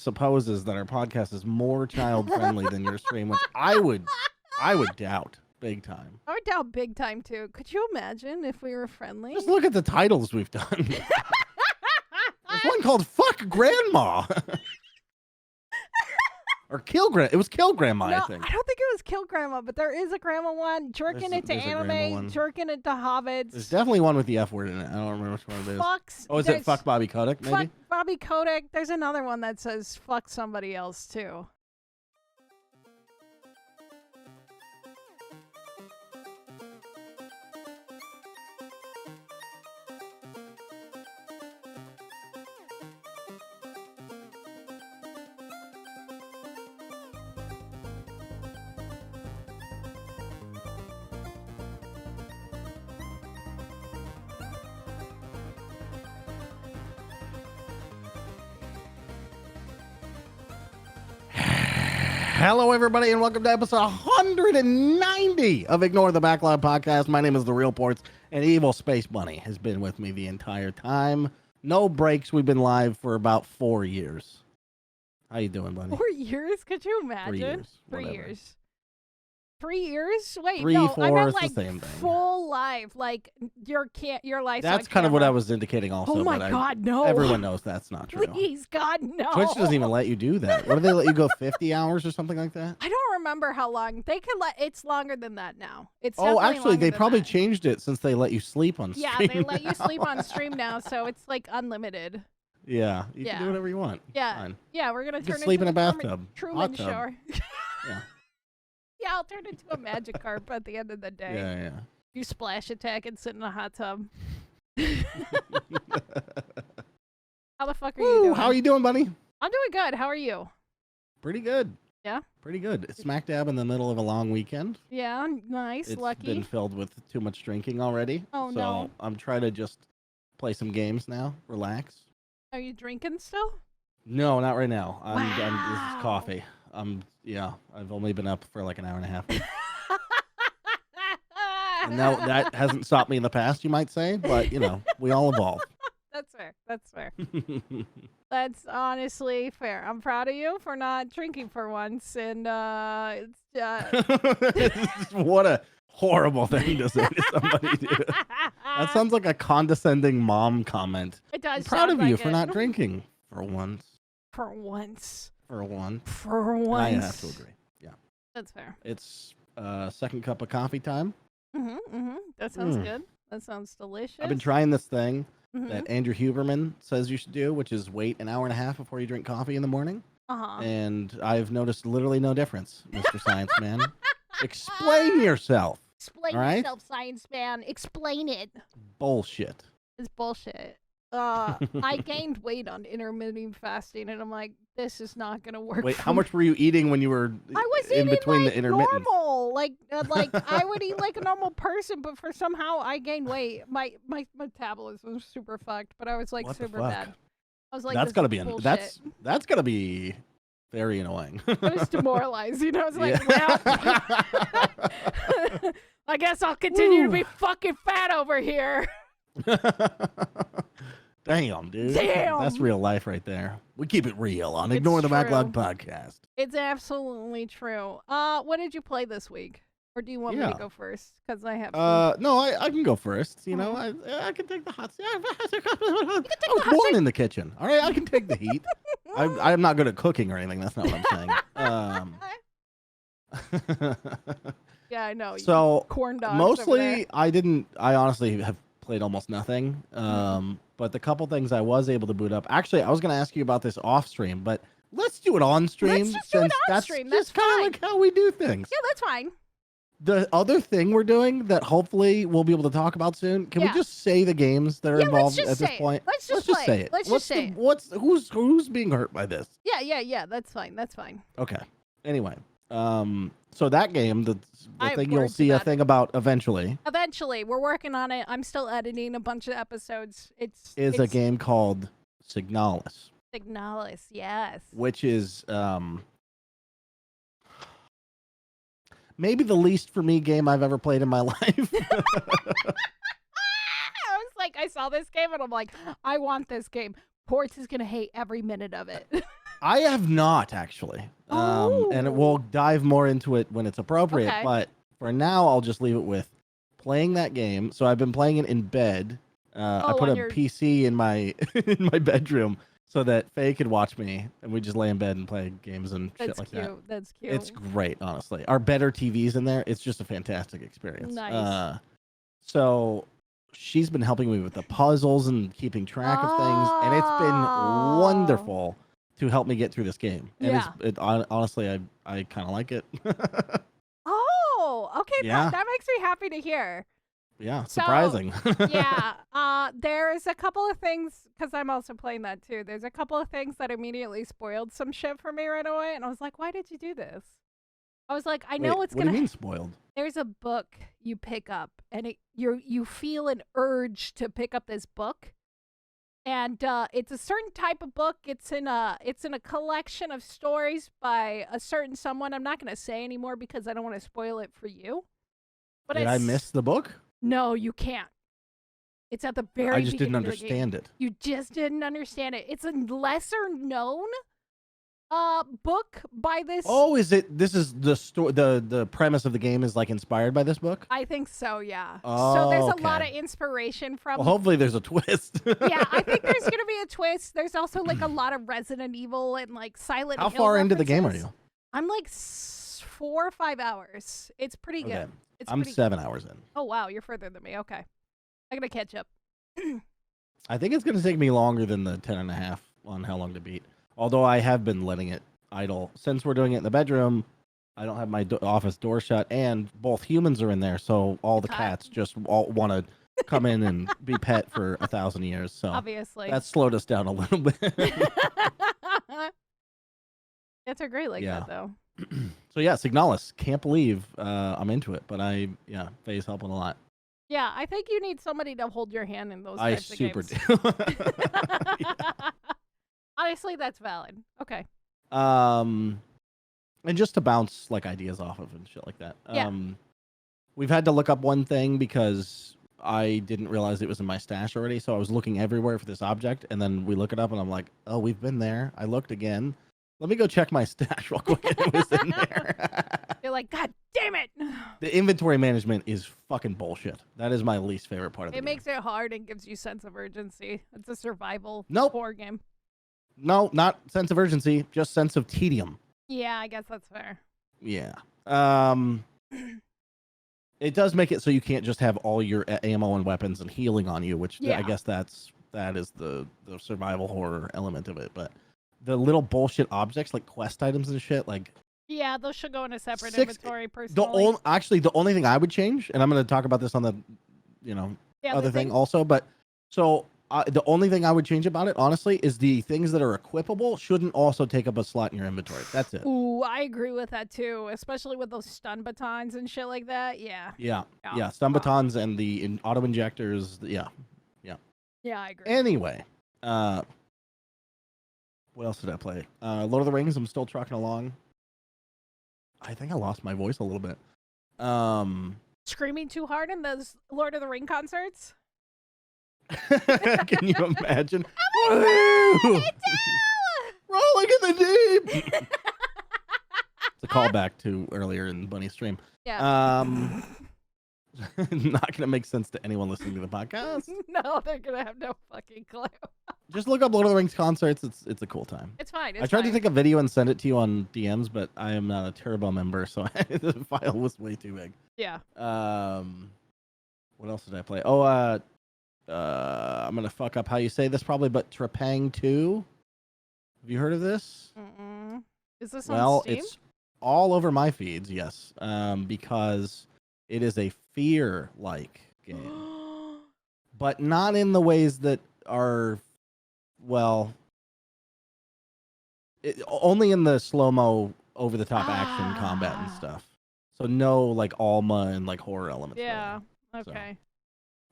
supposes that our podcast is more child friendly than your stream, which I would doubt big time. I would doubt big time too. Could you imagine if we were friendly? Just look at the titles we've done. There's one called "Fuck Grandma." Or Kill Grandma. It was Kill Grandma, No, I think. I don't think it was Kill Grandma, but there is a grandma one. Jerking it to there's a grandma anime, one. jerking it to hobbits. There's definitely one with the F word in it. I don't remember which one it is. Fucks. Oh, is it Fuck Bobby Kotick, maybe? Fuck Bobby Kotick. There's another one that says fuck somebody else, too. Hello, everybody, and welcome to episode 190 of Ignore the Backlog podcast. My name is The Real Portz, and Evil Space Bunny has been with me the entire time. No breaks. We've been live for about 4 years. How you doing, Bunny? 4 years? Could you imagine? 3 years. 3 whatever. years. 3 years? Wait, 3, no, 4, I meant it's like the same thing. full live, like your life. That's kind of what I was indicating also. Oh my but God, no! Everyone knows that's not true. Please, God, no. Twitch doesn't even let you do that. What do they let you go 50 hours or something like that? I don't remember how long. They can let. It's longer than that now. It's Oh, definitely actually, longer they than probably that. changed it since they let you sleep on stream. Yeah, they let you now. sleep on stream now, so it's like unlimited. Yeah, you Yeah. can do whatever you want. Yeah, Fine. yeah, we're gonna You can turn sleep into in a the bathtub. Truman Hot tub. Show. Yeah. Yeah, I'll turn into a magic carp at the end of the day. Yeah, yeah. You splash attack and sit in a hot tub. How the fuck are you Woo, doing? how are you doing, buddy? I'm doing good. How are you? Pretty good. Yeah? Pretty good. It's smack dab in the middle of a long weekend. Yeah, nice, It's lucky. been filled with too much drinking already. Oh, so no. I'm trying to just play some games now. Relax. Are you drinking still? No, not right now. This is Wow. coffee. Yeah, I've only been up for like an hour and a half. And now that hasn't stopped me in the past, you might say, but you know, we all evolve. That's fair. That's fair. That's honestly fair. I'm proud of you for not drinking for once. And What a horrible thing to say to somebody, dude. That sounds like a condescending mom comment. It does. I'm proud sound of you like for it. not drinking for once. For once. For once. For And once. I have to agree. Yeah. That's fair. It's second cup of coffee time. That sounds Mm. good. That sounds delicious. I've been trying this thing Mhm. that Andrew Huberman says you should do, which is wait an hour and a half before you drink coffee in the morning. Uh-huh. And I've noticed literally no difference, Mr. Science Man. Explain yourself. Explain all right? yourself, science man. Explain it. Bullshit. It's bullshit. I gained weight on intermittent fasting, and I'm like, this is not gonna work. Wait, for how me. much were you eating when you were I was in eating between like the intermittents? normal, like I would eat like a normal person, but for somehow I gained weight. My metabolism was super fucked, but I was like What the super fuck? bad. I was like, That's this gotta is be bullshit. that's gotta be very annoying. It was demoralizing. I was like, Yeah. well, I guess I'll continue to be fucking fat over here. Damn, dude. Damn. That's real life right there. We keep it real on It's Ignore the Backlog true. podcast. It's absolutely true. What did you play this week? Or do you want me to Yeah. go first? Because I have some. No, I can go first. You know, I can take the hot seat. I was born in the kitchen. All right, I can take the heat. I'm not good at cooking or anything. That's not what I'm saying. Yeah, I know. So corn dogs over there. mostly, I honestly have played almost nothing. But the couple things I was able to boot up. Actually, I was going to ask you about this off stream, but let's do it on stream. Let's just do it since on that's stream. Just That's kind fine. of like how we do things. Yeah, that's fine. The other thing we're doing that hopefully we'll be able to talk about soon. Can Yeah. we just say the games that are Yeah, let's involved just at this say it. point? Let's just just play say it. it. Let's just say it. Who's being hurt by this? Yeah. That's fine. That's fine. Okay. Anyway, so that game, the I have thing you'll words see a about it. thing about eventually Eventually, we're working on it. I'm still editing a bunch of episodes. is it's a game called Signalis, Signalis, yes. which is maybe the least for me game I've ever played in my life. I was like, I saw this game and I'm like, I want this game. Portz is gonna hate every minute of it. I have not actually. And we'll dive more into it when it's appropriate. Okay. But for now, I'll just leave it with playing that game. So I've been playing it in bed. I put a PC in my in my bedroom so that Faye could watch me, and we just lay in bed and play games and shit like that. That's cute. It's great, honestly. Our better TVs in there. It's just a fantastic experience. Nice. So she's been helping me with the puzzles and keeping track of things, and it's been wonderful to help me get through this game. And honestly, I kind of like it. Oh, okay. Yeah. That makes me happy to hear. Yeah, surprising. Yeah, there's a couple of things, because I'm also playing that too. There's a couple of things that immediately spoiled some shit for me right away, and I was like, why did you do this? I was like, I know it's gonna. What do you mean spoiled? There's a book you pick up, and you feel an urge to pick up this book, and it's a certain type of book. It's in a collection of stories by a certain someone. I'm not gonna say anymore because I don't want to spoil it for you. But did I miss the book? No, you can't. It's at the very beginning. I just didn't understand it. You just didn't understand it. It's a lesser known book by this. Oh, this is the story, the premise of the game is like inspired by this book? I think so, yeah. Oh, so there's a lot of inspiration from. Well, hopefully there's a twist. Yeah, I think there's gonna be a twist. There's also like a lot of Resident Evil and like Silent Hill. How far into the game are you? I'm like 4 or 5 hours. It's pretty good. I'm 7 hours in. Oh wow, you're further than me. Okay, I'm gonna catch up. I think it's gonna take me longer than the 10.5 on how long to beat. Although I have been letting it idle since we're doing it in the bedroom. I don't have my office door shut, and both humans are in there, so all the cats just all want to come in and be pet for 1,000 years. So obviously that slowed us down a little bit. Cats are great like that, though. So yeah, Signalis. Can't believe I'm into it, but Faye's helping a lot. Yeah, I think you need somebody to hold your hand in those types of games. I super do. Honestly, that's valid. Okay. And just to bounce like ideas off of and shit like that. We've had to look up one thing because I didn't realize it was in my stash already, so I was looking everywhere for this object, and then we look it up, and I'm like, oh, we've been there. I looked again. Let me go check my stash real quick. And it was in there. You're like, God damn it! The inventory management is fucking bullshit. That is my least favorite part of it. It makes it hard and gives you sense of urgency. It's a survival horror game. No, not sense of urgency, just sense of tedium. Yeah, I guess that's fair. Yeah. It does make it so you can't just have all your ammo and weapons and healing on you, which I guess that is the survival horror element of it. But the little bullshit objects like quest items and shit, like those should go in a separate inventory. Personally, the only thing I would change, and I'm going to talk about this on the other thing also, but so. The only thing I would change about it, honestly, is the things that are equipable shouldn't also take up a slot in your inventory. That's it. Ooh, I agree with that too, especially with those stun batons and shit like that. Yeah, stun batons and the auto injectors. Yeah, I agree. Anyway, what else did I play? Lord of the Rings. I'm still trucking along. I think I lost my voice a little bit. Screaming too hard in those Lord of the Ring concerts. Can you imagine? Rolling in the deep. It's a callback to earlier in Bunny's stream. Yeah. Not gonna make sense to anyone listening to the podcast. No, they're gonna have no fucking clue. Just look up Lord of the Rings concerts. It's a cool time. It's fine. I tried to take a video and send it to you on DMs, but I am not a Turbo member, so the file was way too big. Yeah. What else did I play? Oh, I'm gonna fuck up how you say this probably, but Trepang 2. Have you heard of this? Is this on Steam? It's all over my feeds, yes. Because it is a fear-like game, but not in the ways that are, only in the slow-mo, over-the-top action combat and stuff. So no like Alma and like horror elements. Yeah. Okay.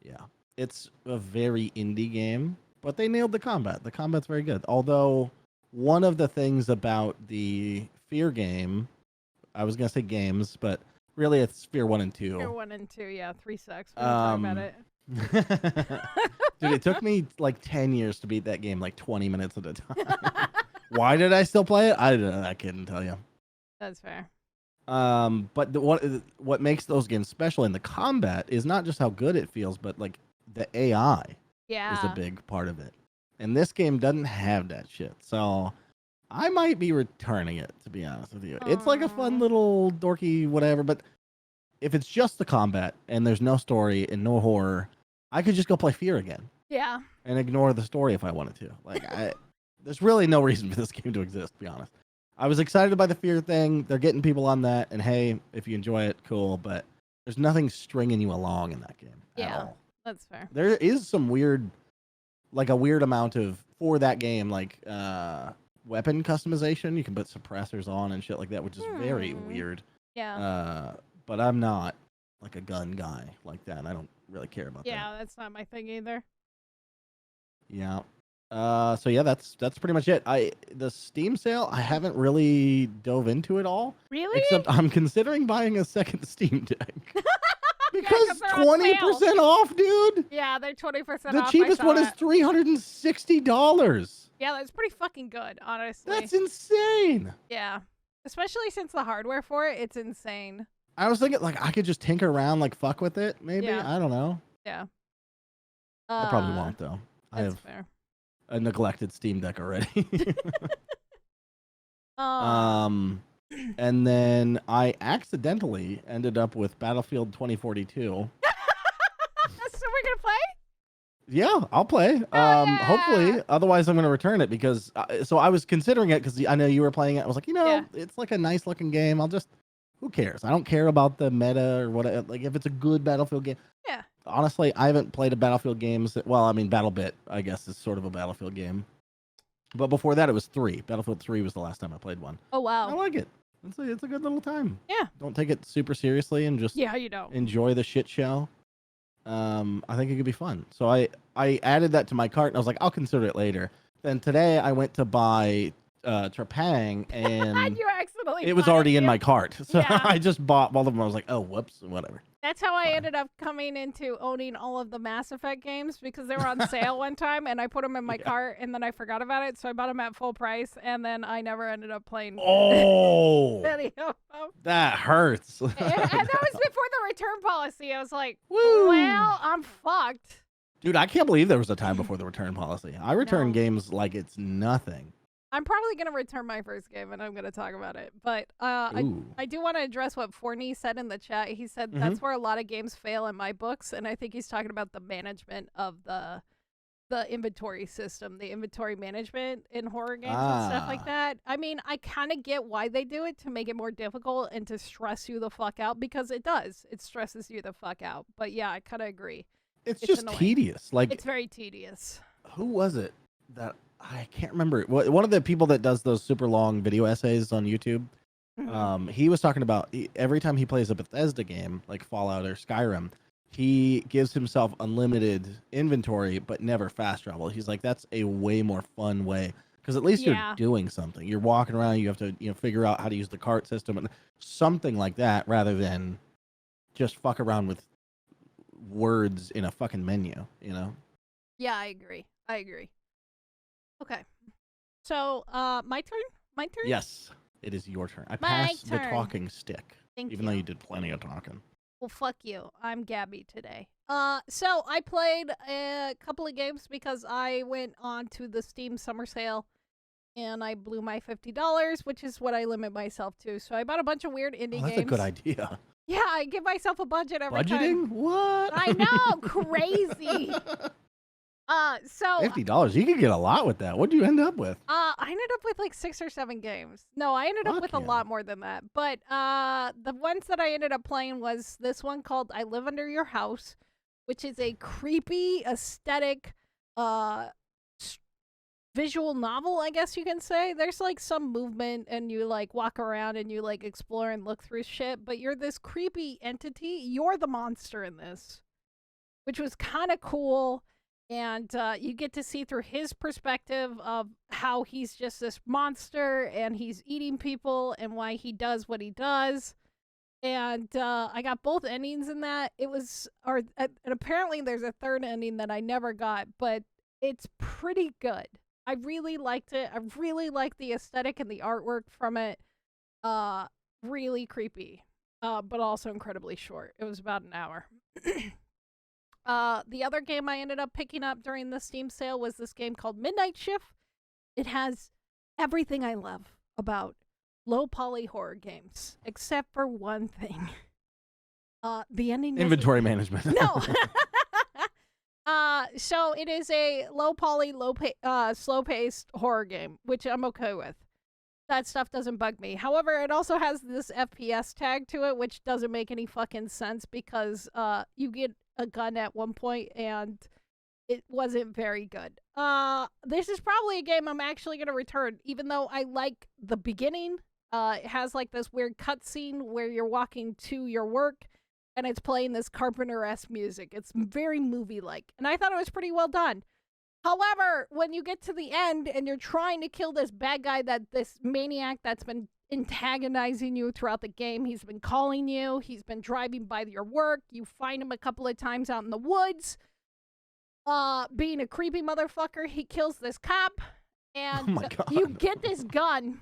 So, yeah. It's a very indie game, but they nailed the combat. The combat's very good. Although, one of the things about the Fear game, I was going to say games, but really it's Fear 1 and 2. Fear 1 and 2, yeah. 3 sucks. We don't talk about it. Dude, it took me like 10 years to beat that game, like 20 minutes at a time. Why did I still play it? I couldn't tell you. That's fair. But what makes those games special in the combat is not just how good it feels, but like the AI is a big part of it. And this game doesn't have that shit. So I might be returning it, to be honest with you. It's like a fun little dorky whatever, but if it's just the combat and there's no story and no horror, I could just go play Fear again. Yeah. And ignore the story if I wanted to. Like there's really no reason for this game to exist, to be honest. I was excited by the Fear thing. They're getting people on that, and hey, if you enjoy it, cool. But there's nothing stringing you along in that game at all. That's fair. There is some weird, like a weird amount of for that game, like weapon customization. You can put suppressors on and shit like that, which is very weird. Yeah. But I'm not like a gun guy like that. I don't really care about that. Yeah, that's not my thing either. Yeah. So yeah, that's pretty much it. The Steam sale, I haven't really dove into it all. Really? Except I'm considering buying a second Steam Deck. Because they're on 20% off, dude. Yeah, they're 20% off. The cheapest one is $360. Yeah, that's pretty fucking good, honestly. That's insane. Yeah. Especially since the hardware for it, it's insane. I was thinking like I could just tinker around, like fuck with it, maybe. Yeah. I don't know. Yeah. I probably won't though. I have fair. a neglected Steam Deck already. And then I accidentally ended up with Battlefield 2042. So we're gonna play? Yeah, I'll play. Hopefully. Otherwise, I'm gonna return it because. So I was considering it because I know you were playing it. I was like, it's like a nice looking game. Who cares? I don't care about the meta or what. Like if it's a good Battlefield game. Yeah. Honestly, I haven't played a Battlefield game. Well, I mean, BattleBit, I guess, is sort of a Battlefield game. But before that, it was 3. Battlefield 3 was the last time I played one. Oh, wow. I like it. It's a good little time. Yeah. Don't take it super seriously and just you don't. enjoy the shit show. I think it could be fun. So I added that to my cart, and I was like, I'll consider it later. Then today, I went to buy Trepang, and you accidentally it was already in my cart. So Yeah. I just bought both of them. I was like, oh, whoops, whatever. That's how I ended up coming into owning all of the Mass Effect games because they were on sale one time, and I put them in my cart, and then I forgot about it, so I bought them at full price, and then I never ended up playing any of them. That hurts. And that was before the return policy. I was like, Woo. well, I'm fucked. Dude, I can't believe there was a time before the return policy. I return games like it's nothing. I'm probably going to return my first game, and I'm going to talk about it. But I do want to address what Forney said in the chat. He said that's where a lot of games fail in my books, and I think he's talking about the management of the inventory system, the inventory management in horror games and stuff like that. I mean, I kind of get why they do it, to make it more difficult and to stress you the fuck out, because it does. It stresses you the fuck out. But yeah, I kind of agree. It's just annoying. Tedious. Like, it's very tedious. Who was it that... I can't remember. One of the people that does those super long video essays on YouTube, he was talking about every time he plays a Bethesda game, like Fallout or Skyrim, he gives himself unlimited inventory, but never fast travel. He's like, that's a way more fun way, because at least you're doing something. You're walking around. You have to figure out how to use the cart system and something like that, rather than just fuck around with words in a fucking menu. Yeah, I agree. Okay. So, my turn? Yes, it is your turn. I passed the talking stick. Even though you did plenty of talking. Well, fuck you. I'm Gabby today. So I played a couple of games because I went on to the Steam summer sale and I blew my $50, which is what I limit myself to. So I bought a bunch of weird indie games. That's a good idea. Yeah, I give myself a budget every time. Budgeting? What? I know, crazy. So $50, you could get a lot with that. What'd you end up with? I ended up with like 6 or 7 games. No, I ended up with a lot more than that. But the ones that I ended up playing was this one called I Live Under Your House, which is a creepy, aesthetic, visual novel, I guess you can say. There's like some movement and you like walk around and you like explore and look through shit, but you're this creepy entity. You're the monster in this, which was kind of cool. And you get to see through his perspective of how he's just this monster and he's eating people and why he does what he does. And I got both endings in that. And apparently there's a third ending that I never got, but it's pretty good. I really liked it. I really liked the aesthetic and the artwork from it. Really creepy, but also incredibly short. It was about an hour. The other game I ended up picking up during the Steam sale was this game called Midnight Shift. It has everything I love about low poly horror games, except for one thing. The ending. Inventory management. No. So it is a low poly, slow paced horror game, which I'm okay with. That stuff doesn't bug me. However, it also has this FPS tag to it, which doesn't make any fucking sense because you get a gun at one point and it wasn't very good. This is probably a game I'm actually gonna return, even though I like the beginning. It has like this weird cutscene where you're walking to your work and it's playing this Carpenter-esque music. It's very movie-like, and I thought it was pretty well done. However, when you get to the end and you're trying to kill this bad guy, this maniac that's been antagonizing you throughout the game, he's been calling you, he's been driving by your work, you find him a couple of times out in the woods, being a creepy motherfucker, he kills this cop, and you get this gun,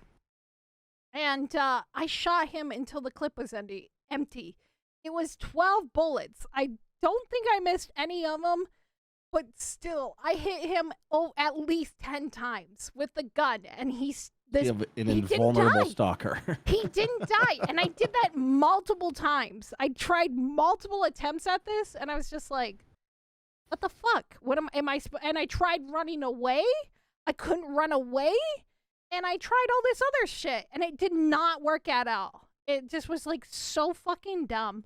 and I shot him until the clip was empty. It was 12 bullets. I don't think I missed any of them, but still, I hit him at least 10 times with the gun, and he's an invulnerable stalker. He didn't die, and I did that multiple times. I tried multiple attempts at this, and I was just like, what the fuck? What am I and I tried running away. I couldn't run away, and I tried all this other shit, and it did not work at all. It just was like so fucking dumb.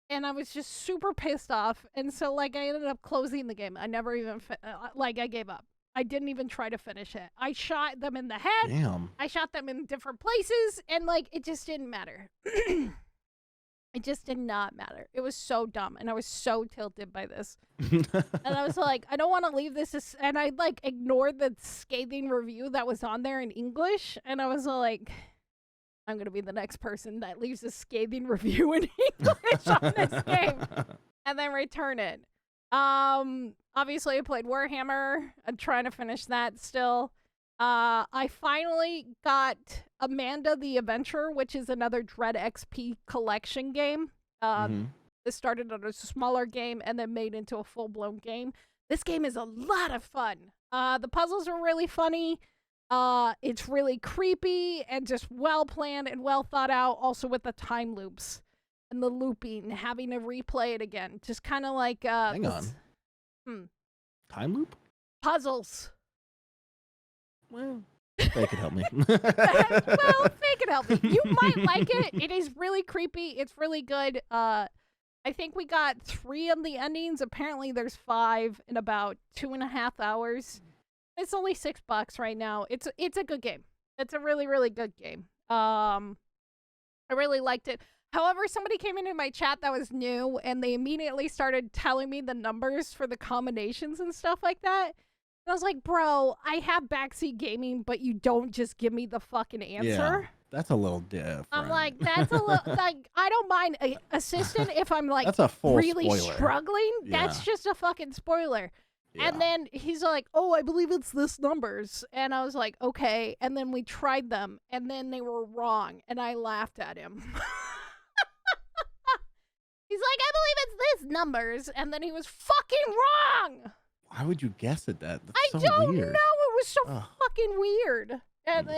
And I was just super pissed off. And so, like, I ended up closing the game. I never even, I gave up. I didn't even try to finish it. I shot them in the head. Damn. I shot them in different places. And, like, it just didn't matter. It just did not matter. It was so dumb. And I was so tilted by this. And I was like, I don't want to leave this. And I, like, ignored the scathing review that was on there in English. And I was like, I'm going to be the next person that leaves a scathing review in English on this game and then return it. Obviously, I played Warhammer. I'm trying to finish that still. I finally got Amanda the Adventurer, which is another Dread XP collection game. This started as a smaller game and then made into a full-blown game. This game is a lot of fun. The puzzles are really funny. It's really creepy and just well planned and well thought out, also with the time loops and the looping, having to replay it again. Just kind of like hang on. Time loop? Puzzles. Well, they could help me. Well, they could help me. You might like it. It is really creepy. It's really good. I think we got 3 of the endings. Apparently there's 5 in about 2.5 hours. It's only $6 right now. It's a good game. It's a really, really good game. I really liked it. However, somebody came into my chat that was new, and they immediately started telling me the numbers for the combinations and stuff like that. And I was like, bro, I have backseat gaming, but you don't just give me the fucking answer. Yeah, that's a little different. I'm like, that's a little, like, I don't mind a assistant if I'm like that's a full really spoiler. struggling. Yeah. That's just a fucking spoiler. Yeah. And then he's like, oh, I believe it's this numbers. And I was like, okay. And then we tried them, and then they were wrong. And I laughed at him. He's like, I believe it's this numbers. And then he was fucking wrong. Why would you guess at that? That's I so don't weird. know. It was so fucking weird. And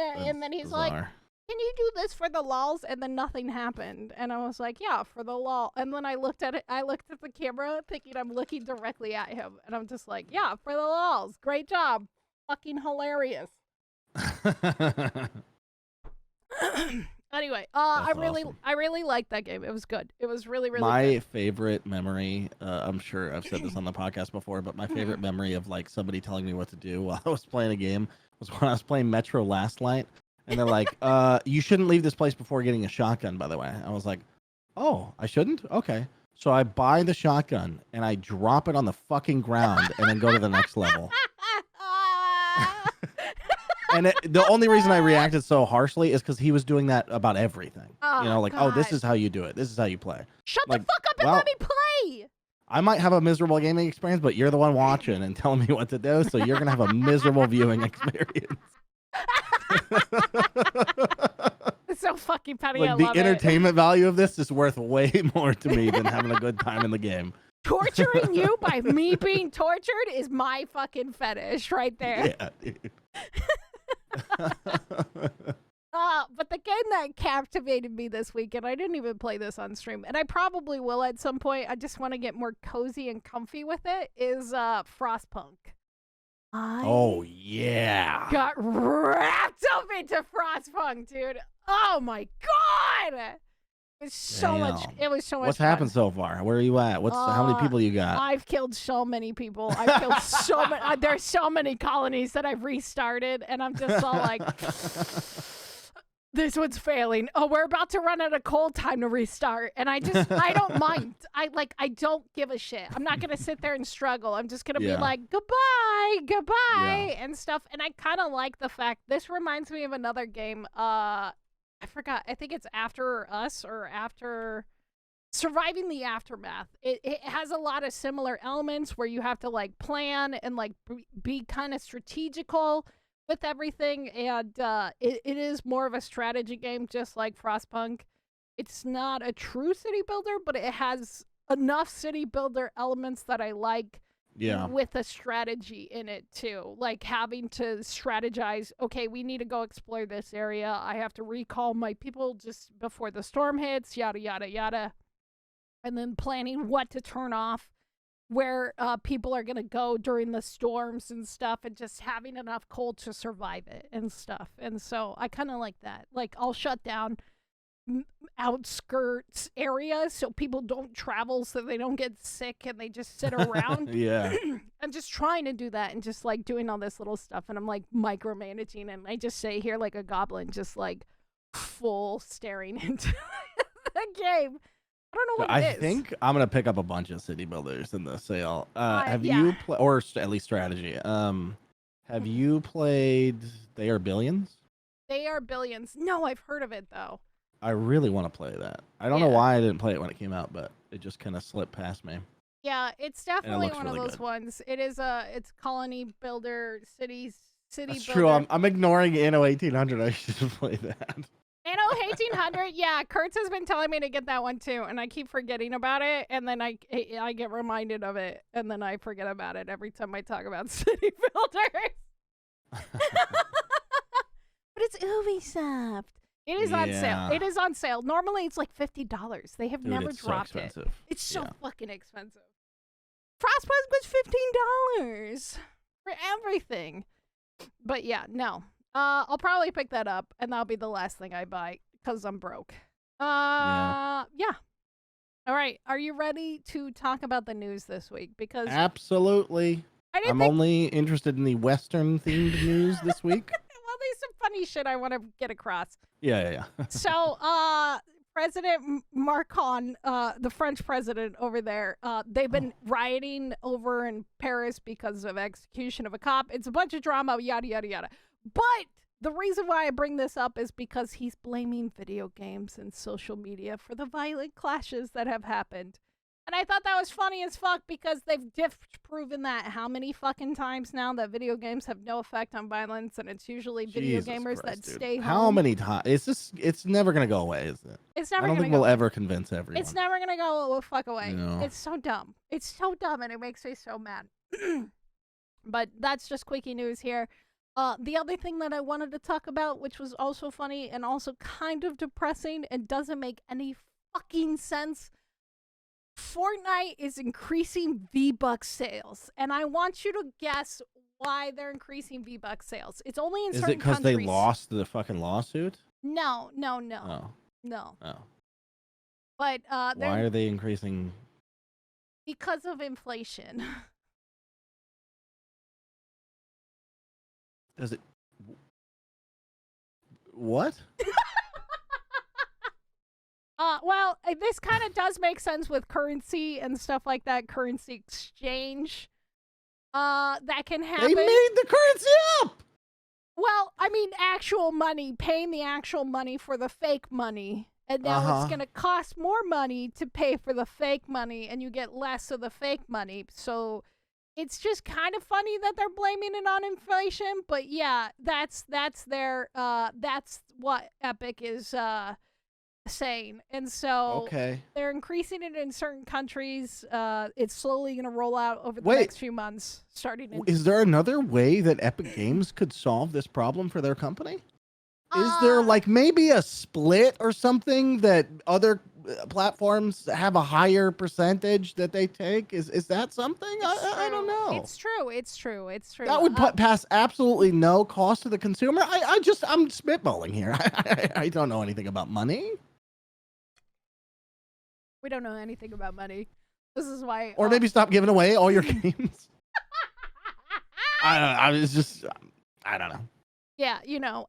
then he's bizarre. like, can you do this for the lols? And then nothing happened. And I was like, yeah, for the lol. And then I looked at it. I looked at the camera thinking I'm looking directly at him. And I'm just like, yeah, for the lols. Great job. Fucking hilarious. Anyway, I really liked that game. It was good. It was really, really my good. favorite memory, I'm sure I've said this on the podcast before, but my favorite memory of like somebody telling me what to do while I was playing a game was when I was playing Metro Last Light. And they're like, you shouldn't leave this place before getting a shotgun, by the way. I was like, oh, I shouldn't? Okay. So I buy the shotgun, and I drop it on the fucking ground, and then go to the next level. And the only reason I reacted so harshly is because he was doing that about everything. Oh, you know, like, God. oh, this is how you do it. This is how you play. Shut like, the fuck up and let me play! I might have a miserable gaming experience, but you're the one watching and telling me what to do, so you're gonna have a miserable viewing experience. It's so fucking funny. Like I the love entertainment value of this is worth way more to me than having a good time in the game. Torturing you by me being tortured is my fucking fetish right there. Yeah, dude. But the game that captivated me this week, and I didn't even play this on stream, and I probably will at some point, I just want to get more cozy and comfy with it, is Frostpunk. Oh, yeah. Got wrapped up into Frostpunk, dude. Oh my god! It was so much. It was so much. What's fun. happened so far? Where are you at? How many people you got? I've killed so many people. I've killed so many. There's so many colonies that I've restarted, and I'm just all like, this one's failing. Oh, we're about to run out of coal time to restart, and I don't mind. I don't give a shit. I'm not gonna sit there and struggle. I'm just gonna be like, goodbye, and stuff. And I kind of like the fact this reminds me of another game. I forgot. I think it's After Us or After Surviving the Aftermath. It has a lot of similar elements where you have to like plan and like be kind of strategical with everything, and it is more of a strategy game, just like Frostpunk. It's not a true city builder, but it has enough city builder elements that I like. Yeah. With a strategy in it too, like having to strategize. Okay, we need to go explore this area. I have to recall my people just before the storm hits, yada yada yada, and then planning what to turn off, where people are gonna go during the storms and stuff, and just having enough coal to survive it and stuff. And so I kind of like that. Like I'll shut down outskirts areas so people don't travel, so they don't get sick and they just sit around. Yeah. I'm just trying to do that and just like doing all this little stuff, and I'm like micromanaging, and I just sit here like a goblin, just like full staring into the game. I don't know what it is. I think I'm gonna pick up a bunch of city builders in the sale. Have you or at least strategy? Have you played They Are Billions? They Are Billions. No, I've heard of it though. I really want to play that. I don't know why I didn't play it when it came out, but it just kind of slipped past me. Yeah, it's definitely one of those ones. It is it's colony builder, city builder. That's true. I'm ignoring Anno 1800. I should play that. Anno 1800, yeah. Kurtz has been telling me to get that one too, and I keep forgetting about it, and then I get reminded of it, and then I forget about it every time I talk about city builders. But it's Ubisoft. It is on sale. It is on sale. Normally it's like $50. They have never dropped it. It's so fucking expensive. Frostpunk was $15 for everything. But yeah, no. I'll probably pick that up, and that'll be the last thing I buy because I'm broke. Yeah. All right. Are you ready to talk about the news this week? Because absolutely. I'm only interested in the Western themed news this week. Well, there's some funny shit I want to get across. Yeah. So, President Macron, the French president over there, they've been rioting over in Paris because of execution of a cop. It's a bunch of drama, yada, yada, yada. But the reason why I bring this up is because he's blaming video games and social media for the violent clashes that have happened. And I thought that was funny as fuck because they've proven that how many fucking times now that video games have no effect on violence, and it's usually video gamers that stay home. How many times? It's never going to go away, is it? It's never I don't gonna think go we'll away. ever convince everyone. It's never going to go fuck away. No. It's so dumb. It's so dumb, and it makes me so mad. But that's just quickie news here. The other thing that I wanted to talk about, which was also funny and also kind of depressing and doesn't make any fucking sense, Fortnite is increasing V-Bucks sales, and I want you to guess why they're increasing V-Bucks sales. It's only in certain countries. Is it because they lost the fucking lawsuit? No. Oh. No. Oh. But why are they increasing? Because of inflation. Does it? What? Well, this kind of does make sense with currency and stuff like that. Currency exchange. That can happen. They made the currency up! Well, I mean, actual money. Paying the actual money for the fake money. And now it's going to cost more money to pay for the fake money, and you get less of the fake money. So it's just kind of funny that they're blaming it on inflation. But yeah, that's what Epic is saying. And so they're increasing it in certain countries. It's slowly going to roll out over the next few months. Is there another way that Epic Games could solve this problem for their company? Is there like maybe a split or something that other platforms have a higher percentage that they take? Is that something? I don't know. It's true. That would pass absolutely no cost to the consumer. I'm spitballing here. I don't know anything about money. We don't know anything about money. This is why. Or maybe stop giving away all your games. I don't know. Yeah,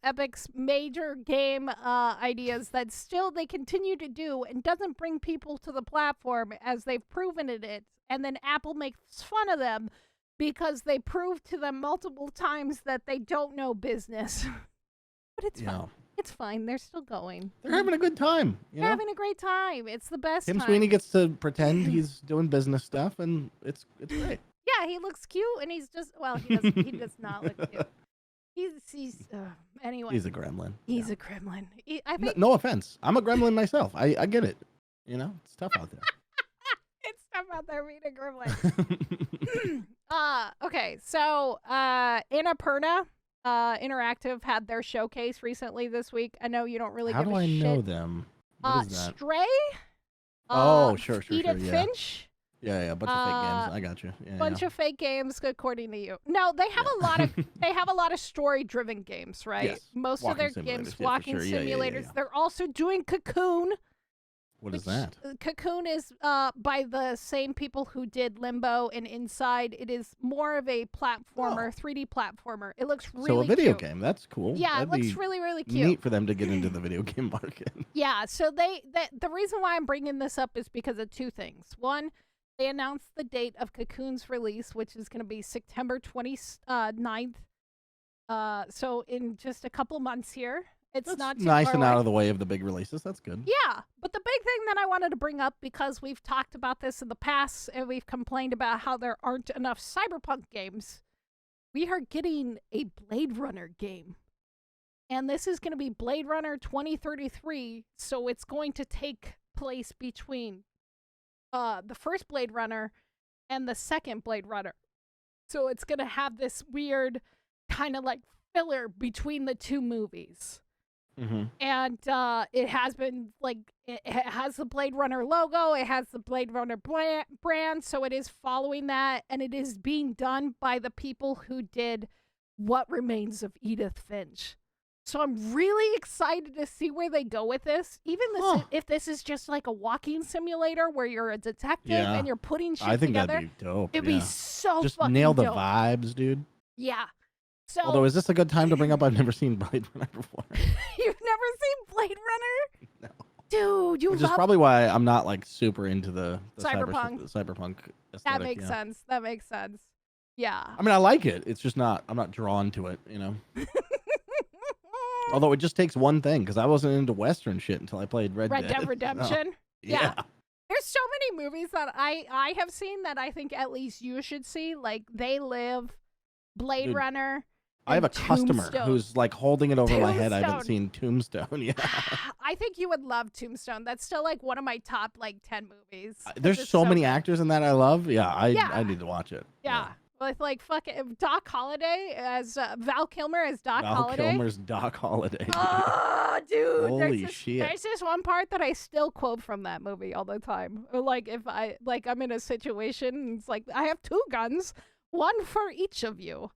Epic's major game ideas that still they continue to do and doesn't bring people to the platform as they've proven it. And then Apple makes fun of them because they prove to them multiple times that they don't know business. But it's fine. It's fine. They're still going. They're having a good time. They're having a great time. It's the best Tim Sweeney gets to pretend he's doing business stuff, and it's great. Yeah, he looks cute, and he's just, he does not look cute. Anyway. He's a gremlin. He's a gremlin. I think no offense. I'm a gremlin myself. I get it. It's tough out there. It's tough out there being a gremlin. Okay. So, Annapurna Interactive had their showcase recently this week. I know you don't really give a shit. How do I know them? What is that? Stray? Sure. Edith Finch? Yeah, a bunch of fake games. I got you. Bunch of fake games, according to you. No, they have a lot of story-driven games, right? Yes. Most of their games, walking simulators. Yeah. They're also doing Cocoon. What is that? Cocoon is by the same people who did Limbo and Inside. It is more of a platformer, 3D platformer. It looks really So a video cute. game. That's cool. Yeah, it looks really, really cute. Neat for them to get into the video game market. Yeah, so the reason why I'm bringing this up is because of two things. One, they announced the date of Cocoon's release, which is going to be September 29th. So in just a couple months here. That's not too nice far and away. Out of the way of the big releases. That's good. Yeah, but the big thing that I wanted to bring up, because we've talked about this in the past and we've complained about how there aren't enough Cyberpunk games, we are getting a Blade Runner game. And this is going to be Blade Runner 2033, so it's going to take place between the first Blade Runner and the second Blade Runner. So it's going to have this weird kind of like filler between the two movies. Mm-hmm. And it has been like, it has the Blade Runner logo, it has the Blade Runner brand, so it is following that, and it is being done by the people who did What Remains of Edith Finch. So I'm really excited to see where they go with this. Even if this is just like a walking simulator where you're a detective and you're putting shit together. I think that'd be dope. It'd be so just fucking nail the dope. Vibes, dude. Yeah. So, although, is this a good time to bring up? I've never seen Blade Runner before. You've never seen Blade Runner? No. Dude, you Which is probably why I'm not like super into the cyberpunk aesthetic. That makes sense. That makes sense. Yeah. I mean, I like it. It's just I'm not drawn to it, Although it just takes one thing, because I wasn't into Western shit until I played Red Dead Redemption. Oh, yeah. There's so many movies that I have seen that I think at least you should see. Like They Live, Blade Runner. I have a customer who's like holding it over my head. I haven't seen Tombstone. Yeah. I think you would love Tombstone. That's still like one of my top like 10 movies. There's so many actors in that I love. Yeah, I need to watch it. Yeah. With like fucking Doc Holliday as Val Kilmer as Doc Holliday. Val Kilmer's Doc Holliday. Oh, dude! Holy shit! There's this one part that I still quote from that movie all the time. Or like if I'm in a situation, and it's like I have two guns, one for each of you,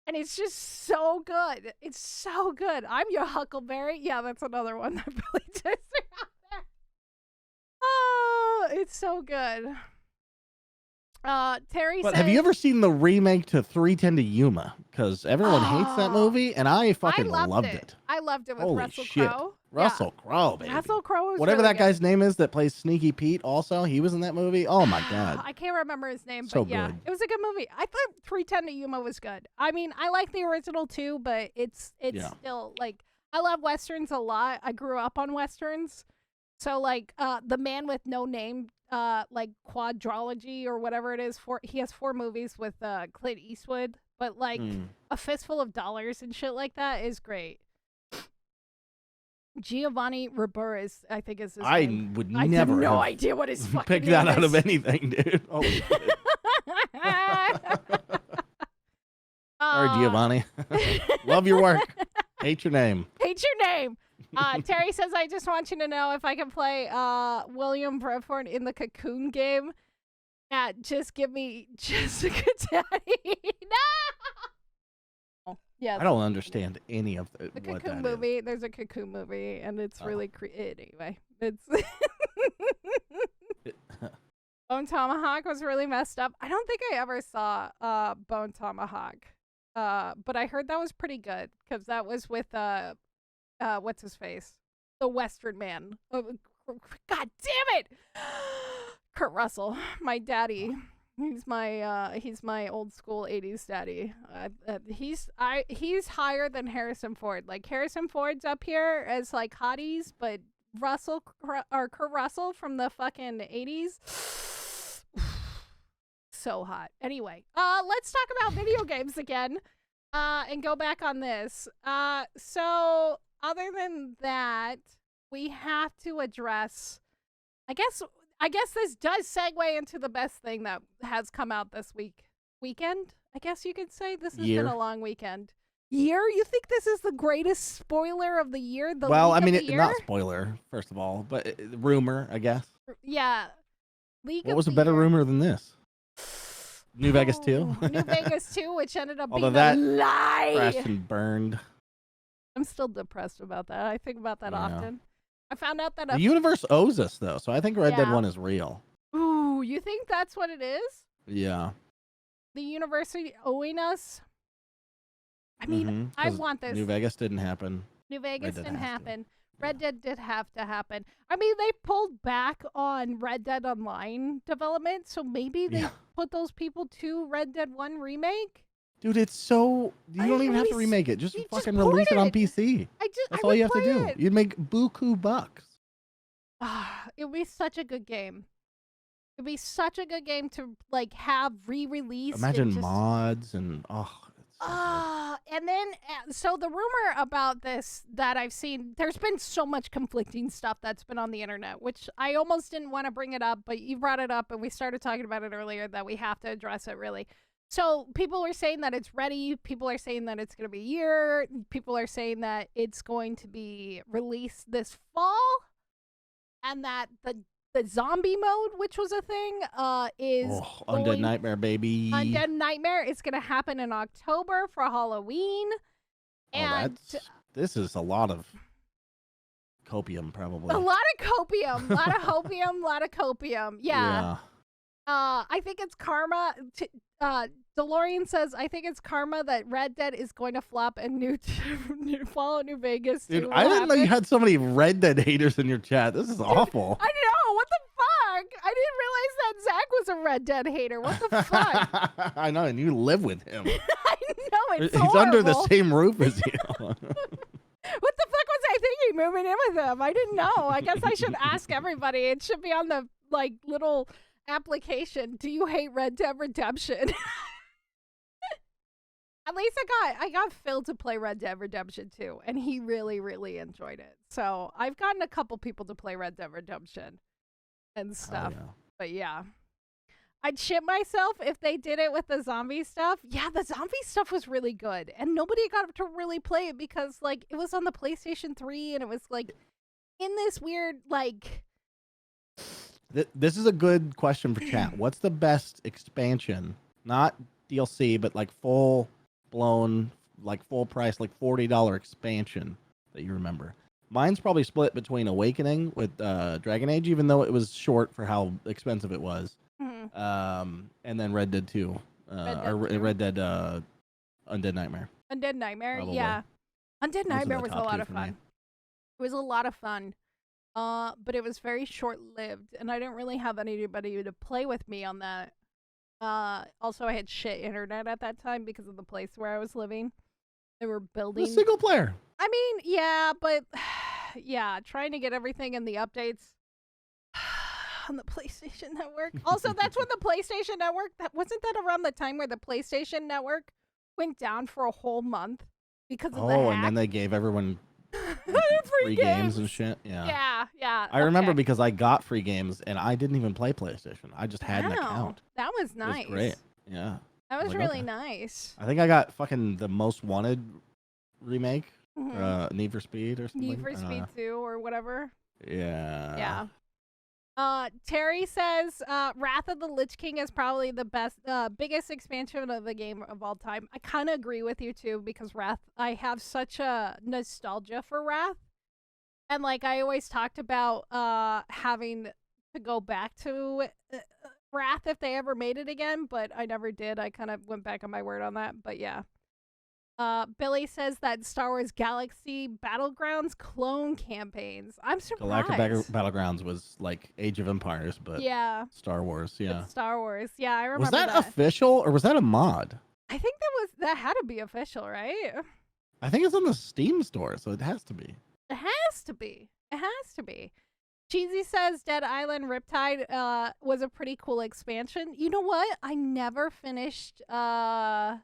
and it's just so good. It's so good. I'm your Huckleberry. Yeah, that's another one that really takes me out there. Oh, it's so good. Terry But says, have you ever seen the remake to 310 to Yuma? Because everyone hates that movie, and I fucking loved it. I loved it with Holy Russell shit. Crowe. Russell Crowe, baby. Russell Crowe was whatever really that guy's name is that plays Sneaky Pete also, he was in that movie. Oh my god. I can't remember his name, So but yeah, good. it was a good movie. I thought 310 to Yuma was good. I mean, I like the original too, but it's still like, I love Westerns a lot. I grew up on Westerns. So like the man with no name, like quadrology or whatever it is. He has 4 movies with Clint Eastwood, but like A Fistful of Dollars and shit like that is great. Giovanni Ribera I think is his name. Would I never have no have idea what his fucking picked name that out is. of anything, dude. Holy shit. Sorry, Giovanni. Love your work. Hate your name. Hate your name. Terry says, I just want you to know if I can play William Bradford in the Cocoon game. Just give me Jessica Daddy. No! Yes. I don't understand any of The what Cocoon that movie. There's a Cocoon movie, and it's really anyway. It's Bone Tomahawk was really messed up. I don't think I ever saw Bone Tomahawk, but I heard that was pretty good because that was with what's his face, the Western Man. God damn it, Kurt Russell, my daddy. He's my old school 80s daddy. He's higher than Harrison Ford. Like Harrison Ford's up here as like hotties, but Kurt Russell from the fucking 80s. So hot. Anyway, let's talk about video games again, and go back on this. So other than that, we have to address, I guess this does segue into the best thing that has come out this weekend. I guess you could say this has been a long weekend. You think this is the greatest spoiler of the year? Not spoiler, first of all, but rumor, I guess. Yeah. What was a better rumor than this? New Vegas 2? New Vegas 2, which ended up being that a lie. Crashed and burned. I'm still depressed about that. I think about that often. I found out that the universe owes us, though, so I think Red Dead 1 is real. Ooh, you think that's what it is? Yeah. The universe owing us? I mean, I want this. New Vegas didn't happen. New Vegas didn't happen. Red Dead did have to happen. I mean, they pulled back on Red Dead Online development, so maybe they put those people to Red Dead 1 remake? Dude, it's so... You don't even have to remake it. Just fucking release it on PC. That's all you have to do. You'd make buku bucks. It would be such a good game. It'd be such a good game to, like, have re-released. Imagine mods and... And then, so the rumor about this that I've seen, there's been so much conflicting stuff that's been on the internet, which I almost didn't want to bring it up, but you brought it up and we started talking about it earlier that we have to address it really. So people are saying that it's ready. People are saying that it's going to be a year. People are saying that it's going to be released this fall, and that the zombie mode, which was a thing, is Undead Nightmare, baby. Undead Nightmare is going to happen in October for Halloween. And this is a lot of copium, probably. A lot of copium. A lot of hopium, a lot of copium. Yeah. I think it's karma. DeLorean says, I think it's karma that Red Dead is going to flop and follow New Vegas. Dude, I didn't know you had so many Red Dead haters in your chat. This is awful. I know. What the fuck? I didn't realize that Zach was a Red Dead hater. What the fuck? I know, and you live with him. I know, it's He's horrible. under the same roof as you. What the fuck was I thinking moving in with him? I didn't know. I guess I should ask everybody. It should be on the little application. Do you hate Red Dead Redemption? At least I got Phil to play Red Dead Redemption 2, and he really, really enjoyed it. So I've gotten a couple people to play Red Dead Redemption and stuff. But yeah. I'd shit myself if they did it with the zombie stuff. Yeah, the zombie stuff was really good. And nobody got to really play it because, it was on the PlayStation 3, and it was, in this weird, This is a good question for chat. What's the best expansion? Not DLC, but, full-blown, full price, $40 expansion that you remember. Mine's probably split between Awakening with Dragon Age, even though it was short for how expensive it was. And then Red Dead 2. Red Dead Undead Nightmare. Undead Nightmare, probably. Yeah. Undead Nightmare was a lot of fun. It was a lot of fun. But it was very short-lived, and I didn't really have anybody to play with me on that. Also, I had shit internet at that time because of the place where I was living. They were building... A single player. I mean, yeah, but... yeah, trying to get everything in the updates on the PlayStation Network. Also, that's when the PlayStation Network, wasn't that around the time where the PlayStation Network went down for a whole month because of the hack? And then they gave everyone free games and shit. Yeah. Yeah. I remember because I got free games and I didn't even play PlayStation. I just had an Wow, account. that was nice. It was great. Yeah. That was Like, really okay. nice. I think I got fucking the Most Wanted remake, Mhm. Need for Speed or something. Need for Speed 2 or whatever. Yeah. Yeah. Terry says Wrath of the Lich King is probably the biggest expansion of the game of all time. I kind of agree with you too, because Wrath, I have such a nostalgia for Wrath. And like I always talked about having to go back to Wrath if they ever made it again, but I never did. I kind of went back on my word on that, but yeah. Billy says that Star Wars Galaxy Battlegrounds clone campaigns. I'm surprised. Galactic Battlegrounds was like Age of Empires, but yeah, Star Wars. Yeah. it's Star Wars. Yeah, I remember Was that official or was that a mod? I think that had to be official, right? I think it's on the Steam store, so it has to be. It has to be. It has to be. Cheesy says Dead Island Riptide was a pretty cool expansion. You know what? I never finished that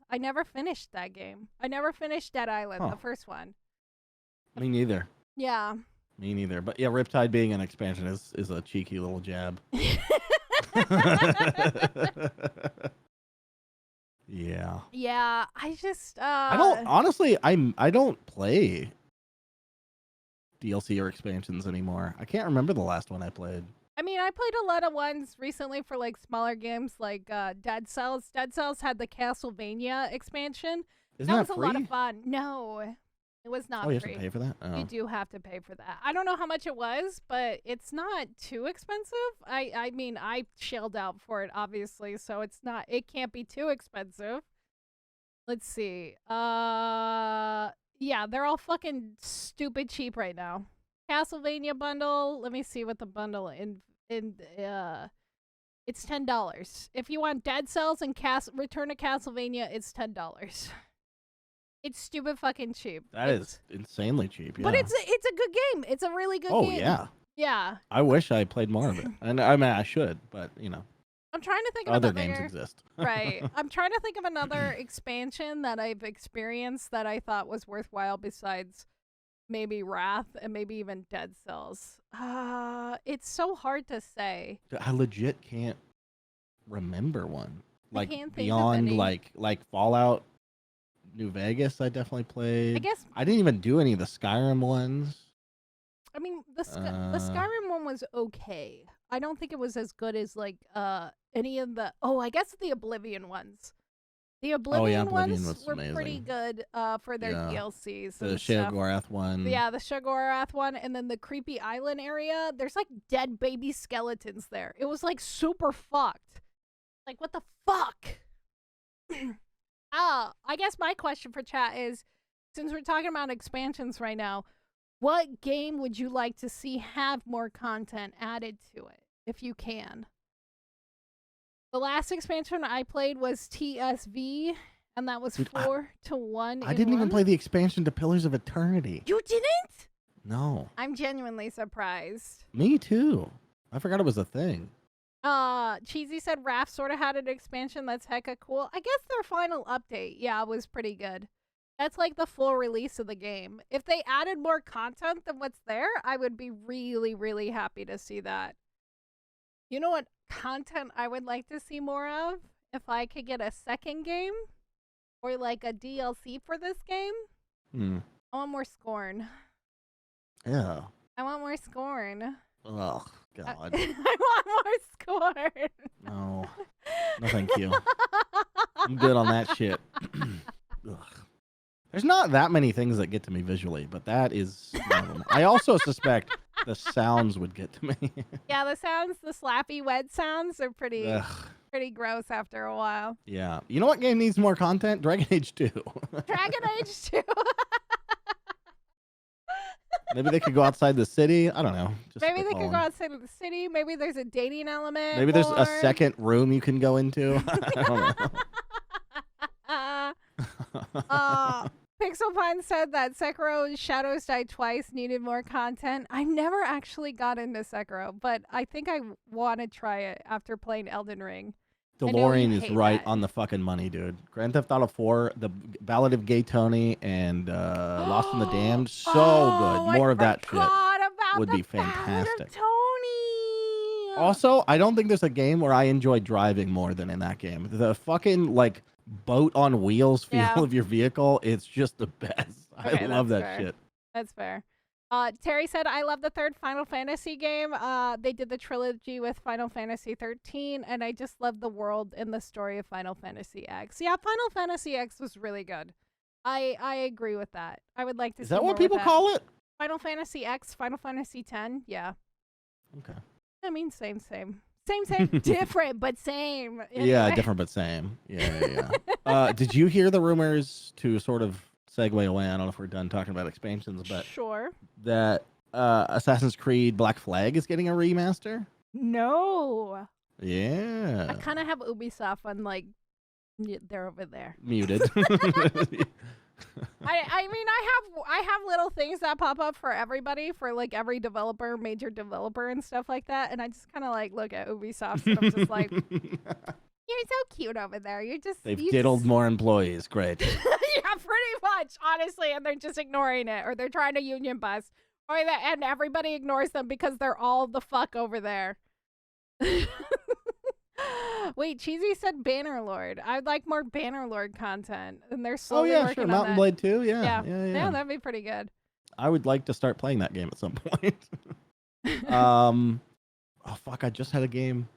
game. I never finished Dead Island, the first one. Me neither. Yeah. Me neither. But yeah, Riptide being an expansion is a cheeky little jab. Yeah. Yeah, I just I don't honestly I don't play DLC or expansions anymore. I can't remember the last one I played. I mean, I played a lot of ones recently for like smaller games like Dead Cells. Dead Cells had the Castlevania expansion. Isn't that was free? a lot of fun. No, it was not free. Oh, you free. have to pay for that? Oh. You do have to pay for that. I don't know how much it was, but it's not too expensive. I mean, I shelled out for it, obviously, so it can't be too expensive. Let's see. Yeah, they're all fucking stupid cheap right now. Castlevania bundle. Let me see what the bundle it's $10. If you want Dead Cells and Return to Castlevania, it's $10. It's stupid fucking cheap. That is insanely cheap. Yeah. But it's a good game. It's a really good game. Oh yeah. Yeah. I wish I played more of it. And I mean I should, but you know. I'm trying to think of other another games exist. Right. I'm trying to think of another expansion that I've experienced that I thought was worthwhile besides maybe Wrath and maybe even Dead Cells. It's so hard to say. I legit can't remember one. Like can't think of beyond any. like Fallout New Vegas I definitely played. I guess I didn't even do any of the Skyrim ones. I mean the Skyrim one was okay. I don't think it was as good as like any of the I guess the Oblivion ones. The Oblivion ones were amazing. pretty good for their DLCs. The Sheogorath one. Yeah, the Sheogorath one, and then the creepy island area. There's like dead baby skeletons there. It was like super fucked. Like what the fuck? I guess my question for chat is, since we're talking about expansions right now, what game would you like to see have more content added to it, if you can? The last expansion I played was TSV, and that was 4-1. I didn't even play the expansion to Pillars of Eternity. You didn't? No. I'm genuinely surprised. Me too. I forgot it was a thing. Cheesy said Raph sort of had an expansion that's hecka cool. I guess their final update, yeah, was pretty good. That's like the full release of the game. If they added more content than what's there, I would be really, really happy to see that. You know what content I would like to see more of? If I could get a second game or like a DLC for this game? I want more Scorn. Yeah. I want more Scorn. Oh, God. I want more Scorn. No. No, thank you. I'm good on that shit. Ugh. There's not that many things that get to me visually, but that is one of them. I also suspect the sounds would get to me. Yeah, the sounds, the slappy wet sounds are pretty gross after a while. Yeah. You know what game needs more content? Dragon Age 2. Dragon Age 2. Maybe they could go outside the city. I don't know. Maybe they could go outside of the city. Maybe there's a dating element. Maybe there's a second room you can go into. I don't know. Pixelpun said that Sekiro Shadows Die Twice needed more content. I never actually got into Sekiro, but I think I want to try it after playing Elden Ring. DeLorean is right that. on the fucking money, dude. Grand Theft Auto 4, The Ballad of Gay Tony, and Lost in the Damned. So good. More of that shit would be fantastic. Tony. Also, I don't think there's a game where I enjoy driving more than in that game. The fucking like boat on wheels feel of your vehicle, it's just the best. Okay, I love that fair. shit. That's fair. Terry said, I love the third Final Fantasy game. They did the trilogy with Final Fantasy 13, and I just love the world and the story of Final Fantasy X. Yeah, Final Fantasy X was really good. I agree with that. I would like to see Is that more what people call it? Final Fantasy X, Final Fantasy 10, yeah. Okay. I mean, same. Same, different, but same. Anyway. Yeah, different but same. Yeah. Did you hear the rumors, to sort of segue away? I don't know if we're done talking about expansions, but sure. That Assassin's Creed Black Flag is getting a remaster? No. Yeah. I kind of have Ubisoft on, like, they're over there. Muted. I mean, I have little things that pop up for everybody, for like every developer, major developer and stuff like that, and I just kind of like look at Ubisoft and I'm just like, you're so cute over there. They've diddled more employees. Great. Yeah, pretty much, honestly, and they're just ignoring it, or they're trying to union bust, and everybody ignores them because they're all the fuck over there. Wait, Cheesy said Bannerlord. I'd like more Bannerlord content, and they're slowly working on Mountain that. Blade 2, Yeah, that'd be pretty good. I would like to start playing that game at some point. Oh fuck! I just had a game.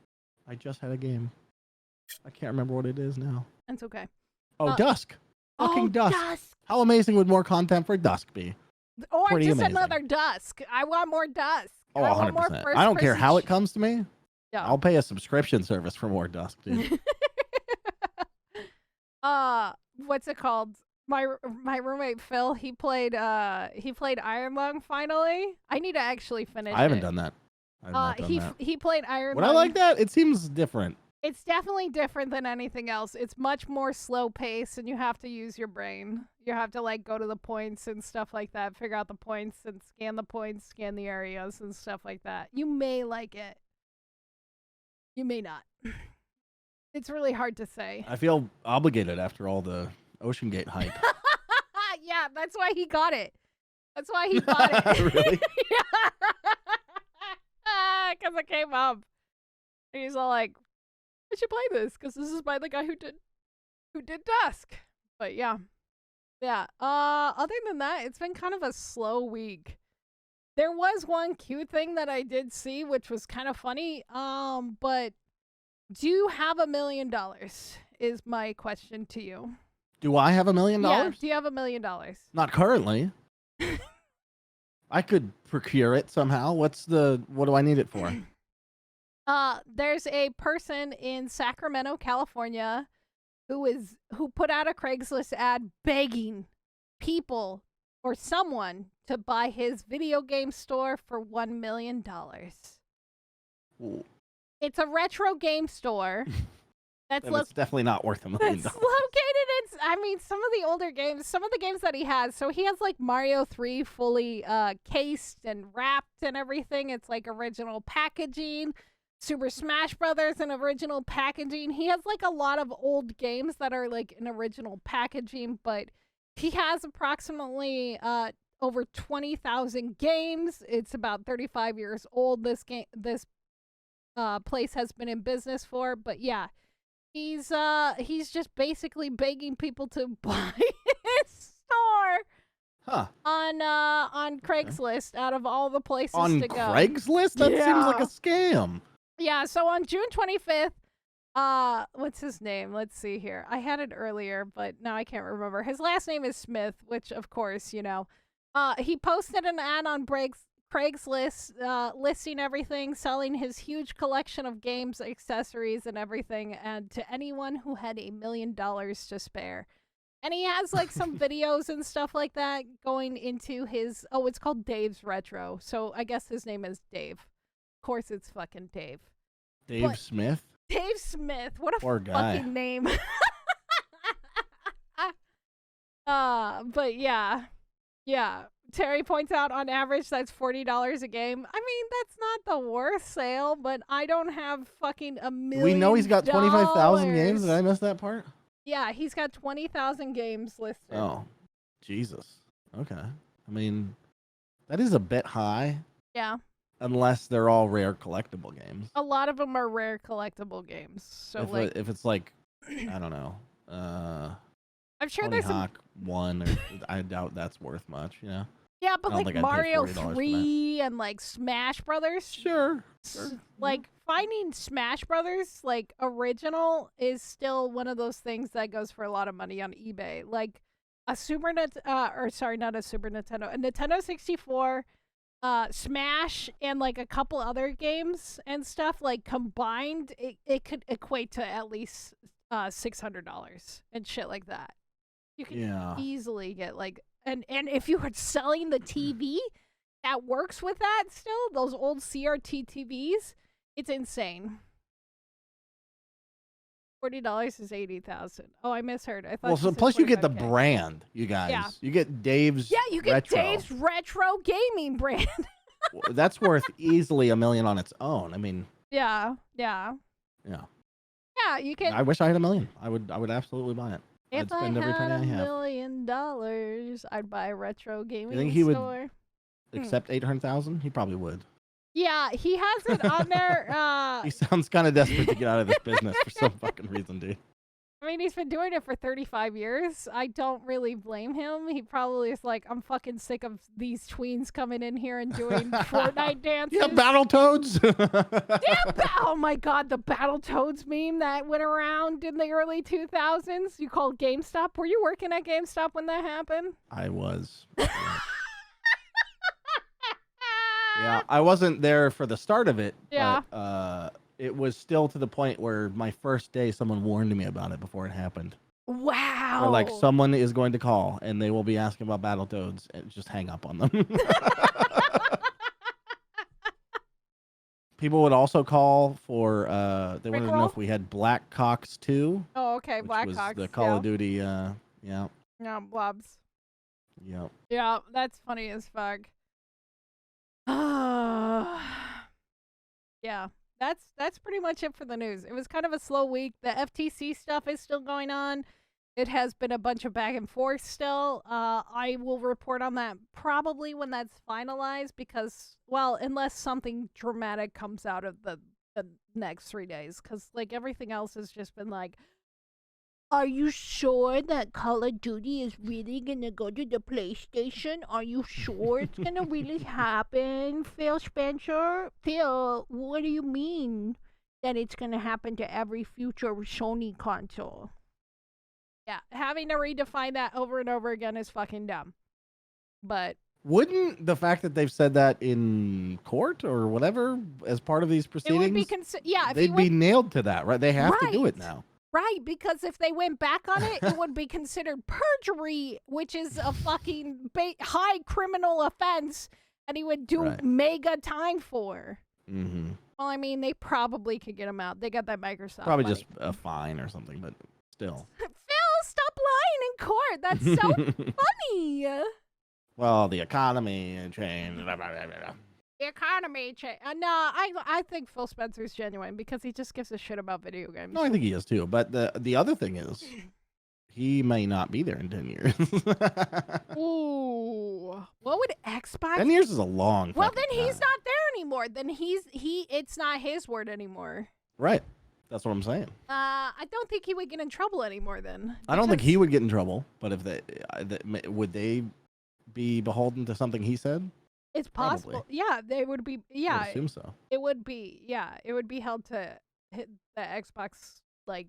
I can't remember what it is now. That's okay. Oh, Dusk. Fucking Dusk. How amazing would more content for Dusk be? Or Pretty just amazing. another Dusk. I want more Dusk. Oh, 100%. I don't care how it comes to me. Yeah. I'll pay a subscription service for more Dusk, dude. What's it called? My roommate Phil, he played Iron Lung finally. I need to actually finish it. I haven't done that. I've not done that. He played Iron Would Lung. I like that? It seems different. It's definitely different than anything else. It's much more slow paced, and you have to use your brain. You have to like go to the points and stuff like that, figure out the points and scan the points, scan the areas and stuff like that. You may like it. You may not. It's really hard to say. I feel obligated after all the Ocean Gate hype. Yeah, that's why he got it. That's why he bought it. Really? Yeah. Because it came up. And he's all like, I should play this because this is by the guy who did Dusk. But yeah. Yeah. Other than that, it's been kind of a slow week. There was one cute thing that I did see, which was kind of funny. But do you have $1 million? Is my question to you. Do I have $1 million? Yeah. Do you have $1 million? Not currently. I could procure it somehow. What do I need it for? There's a person in Sacramento, California, who put out a Craigslist ad begging people or someone to buy his video game store for $1 million. Ooh. It's a retro game store. It's definitely not worth $1 million. It's located in, some of the older games, some of the games that he has. So he has like Mario 3 fully cased and wrapped and everything. It's like original packaging. Super Smash Brothers in original packaging. He has like a lot of old games that are like in original packaging, but he has approximately over 20,000 games. It's about 35 years old. This place has been in business for, but yeah, he's just basically begging people to buy his store. On Craigslist out of all the places to go. On Craigslist? That seems like a scam. Yeah, so on June 25th, what's his name? Let's see here. I had it earlier, but now I can't remember. His last name is Smith, which of course, you know. He posted an ad on Craigslist listing everything, selling his huge collection of games, accessories, and everything, and to anyone who had $1 million to spare. And he has like some videos and stuff like that going into his, it's called Dave's Retro. So I guess his name is Dave. Of course it's fucking Dave. Dave Smith? Dave Smith. What a Poor guy. fucking name. But yeah. Yeah. Terry points out on average that's $40 a game. I mean, that's not the worst sale, but I don't have fucking $1 million. We know he's got 25,000 games. Did I miss that part? Yeah, he's got 20,000 games listed. Oh, Jesus. Okay. I mean, that is a bit high. Yeah. Unless they're all rare collectible games. A lot of them are rare collectible games. So if it's like, I don't know, I'm sure Tony there's Hawk 1, or I doubt that's worth much, you know? Yeah, but like Mario $40 3 and like Smash Brothers. Sure. Like finding Smash Brothers like original is still one of those things that goes for a lot of money on eBay. Like a not a Super Nintendo, a Nintendo 64, Smash, and like a couple other games and stuff like combined, it could equate to at least $600 and shit like that. You can easily get like. And if you were selling the TV that works with that still, those old CRT TVs, it's insane. $40 is $80,000. Oh, I misheard. I thought. Well, so plus you get the brand, you guys. Yeah. You get Dave's. Yeah, you get retro. Dave's retro gaming brand. That's worth easily $1 million on its own. I mean. Yeah. Yeah, you can. I wish I had $1 million. I would absolutely buy it. If I had $1 million, I'd buy a retro gaming store. You think he would accept 800,000? He probably would. Yeah, he has it on there. He sounds kind of desperate to get out of this business for some fucking reason, dude. I mean, he's been doing it for 35 years. I don't really blame him. He probably is like, I'm fucking sick of these tweens coming in here and doing Fortnite dances. Yeah, Battletoads. Oh my god, the Battletoads meme that went around in the early 2000s. You called GameStop. Were you working at GameStop when that happened? I was. Yeah, I wasn't there for the start of it. Yeah. But, it was still to the point where my first day, someone warned me about it before it happened. Wow. Or like someone is going to call and they will be asking about Battletoads and just hang up on them. People would also call for, they wanted to know if we had Black Cox 2. Oh, okay. Black Cox. The Call of Duty, yeah. Yeah, blobs. Yep. Yeah, that's funny as fuck. Yeah. That's pretty much it for the news. It was kind of a slow week. The FTC stuff is still going on. It has been a bunch of back and forth still. I will report on that probably when that's finalized because, well, unless something dramatic comes out of the next 3 days. Because, like, everything else has just been like, are you sure that Call of Duty is really going to go to the PlayStation? Are you sure it's going to really happen, Phil Spencer? Phil, what do you mean that it's going to happen to every future Sony console? Yeah, having to redefine that over and over again is fucking dumb. But wouldn't the fact that they've said that in court or whatever as part of these proceedings, it would be they'd be nailed to that, right? They have to do it now. Right, because if they went back on it, it would be considered perjury, which is a fucking high criminal offense, and he would do mega time for. Mm-hmm. Well, I mean, they probably could get him out. They got that Microsoft probably money. Just a fine or something, but still. Phil, stop lying in court. That's so funny. Well, the economy changed. Blah, blah, blah, blah. The economy change. No, I think Phil Spencer's genuine because he just gives a shit about video games. No, I think he is too. But the other thing is, he may not be there in 10 years. Ooh, what would Xbox? 10 years is a long. Well, then he's not there anymore. Then it's not his word anymore. Right. That's what I'm saying. I don't think he would get in trouble anymore then. I don't think he would get in trouble. But if would they be beholden to something he said? It's possible. Probably. Yeah, they would be. Yeah, I assume so. It would be. Yeah, it would be held to hit the Xbox like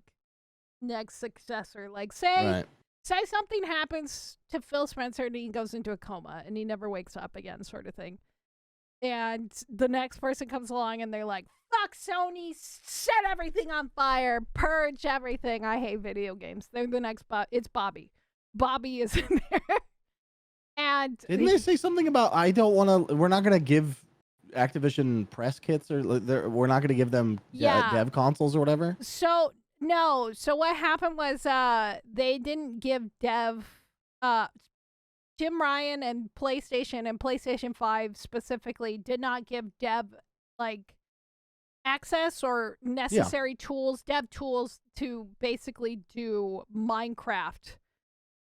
next successor. Like say something happens to Phil Spencer and he goes into a coma and he never wakes up again, sort of thing. And the next person comes along and they're like, "Fuck Sony, set everything on fire, purge everything. I hate video games." They're the next. It's Bobby. Bobby is in there. And didn't they say something about we're not gonna give Activision press kits or we're not gonna give them dev consoles or whatever? So what happened was they didn't give dev Jim Ryan and PlayStation 5 specifically did not give dev like access or necessary dev tools to basically do Minecraft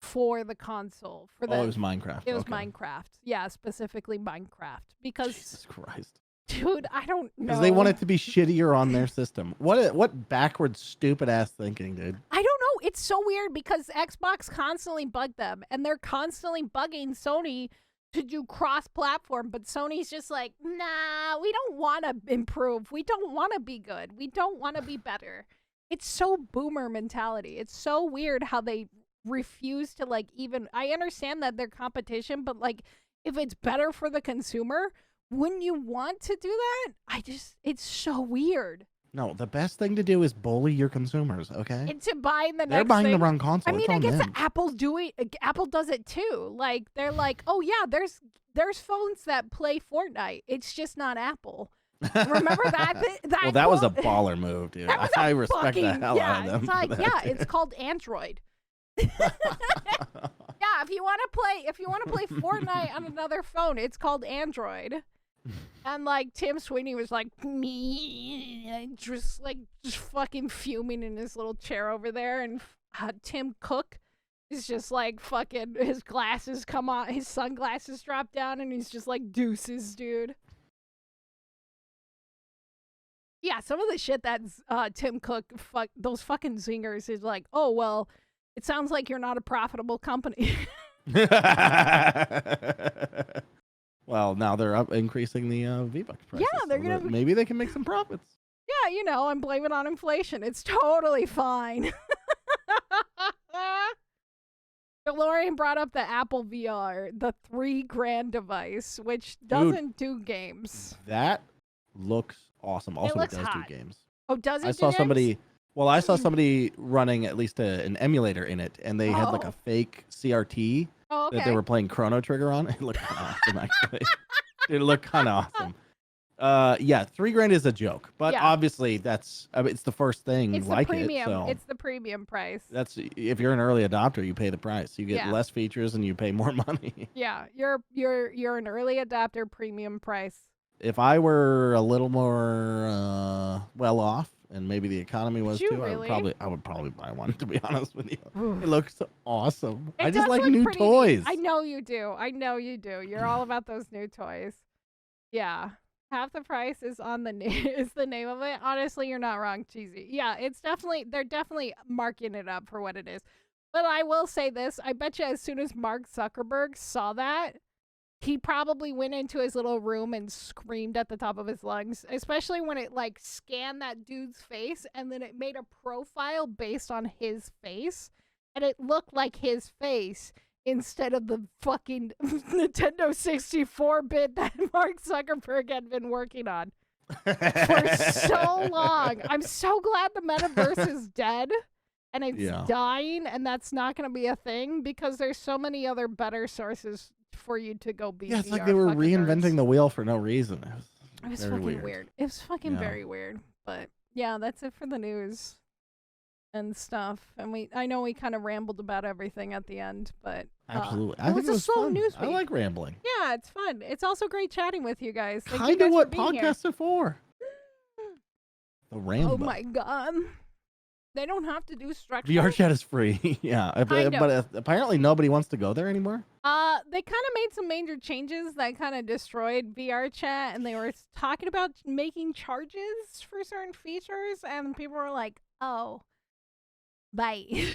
for the console. It was Minecraft. It was Minecraft. Yeah, specifically Minecraft. Because Jesus Christ. Dude, I don't know. Because they want it to be shittier on their system. What backwards, stupid ass thinking, dude? I don't know. It's so weird because Xbox constantly bugged them, and they're constantly bugging Sony to do cross-platform, but Sony's just like, nah, we don't want to improve. We don't want to be good. We don't want to be better. It's so boomer mentality. It's so weird how they refuse to like even. I understand that they're competition, but like if it's better for the consumer, wouldn't you want to do that? It's so weird. No, the best thing to do is bully your consumers, okay? Into buying the next They're buying thing. the wrong console. I mean, it's I on guess them. Apple does it too. Like they're like, oh yeah, there's phones that play Fortnite. It's just not Apple. Remember that? Well, that was a baller move, dude. I respect the hell out of them. It's like, it's called Android. Yeah, if you want to play Fortnite on another phone, it's called Android. And like Tim Sweeney was like me, just fucking fuming in his little chair over there, and Tim Cook is just like fucking his glasses come on, his sunglasses drop down, and he's just like deuces, dude. Yeah, some of the shit that Tim Cook those fucking zingers is like, oh well, it sounds like you're not a profitable company. Well, now they're increasing the V-Bucks prices. Yeah, they're gonna. Maybe they can make some profits. Yeah, and blame it on inflation. It's totally fine. DeLorean brought up the Apple VR, the $3,000 device, which doesn't do games. That looks awesome. Also, it does hot. do games. Oh, does it? I saw somebody running at least an emulator in it, and they had like a fake CRT that they were playing Chrono Trigger on. It looked kind of awesome, actually. It looked kind of awesome. Yeah, $3,000 is a joke, but obviously it's the first thing it's like the premium. it. So it's the premium price. That's if you're an early adopter, you pay the price. You get less features and you pay more money. Yeah, you're an early adopter, premium price. If I were a little more well off, and maybe the economy was too, I would probably buy one. To be honest with you, it looks awesome. I just like new toys. I know you do. You're all about those new toys. Yeah. Half the price is is the name of it. Honestly, you're not wrong, Cheesy. Yeah, they're definitely marking it up for what it is. But I will say this, I bet you as soon as Mark Zuckerberg saw that, he probably went into his little room and screamed at the top of his lungs, especially when it like scanned that dude's face and then it made a profile based on his face and it looked like his face instead of the fucking Nintendo 64-bit that Mark Zuckerberg had been working on for so long. I'm so glad the metaverse is dead and it's dying, and that's not going to be a thing because there's so many other better sources for you to go be. Yeah, it's like they were reinventing the wheel for no reason. It was fucking weird. It was fucking very weird. But yeah, that's it for the news and stuff. And I know we kind of rambled about everything at the end, but absolutely, I think it was a slow fun. news week. I like rambling. Yeah, it's fun. It's also great chatting with you guys. Kind of what podcasts are for. The ramble. Oh my god, they don't have to do structure. VR chat is free. Yeah, but apparently nobody wants to go there anymore. They kind of made some major changes that kind of destroyed VR chat, and they were talking about making charges for certain features, and people were like, "Oh, bye." So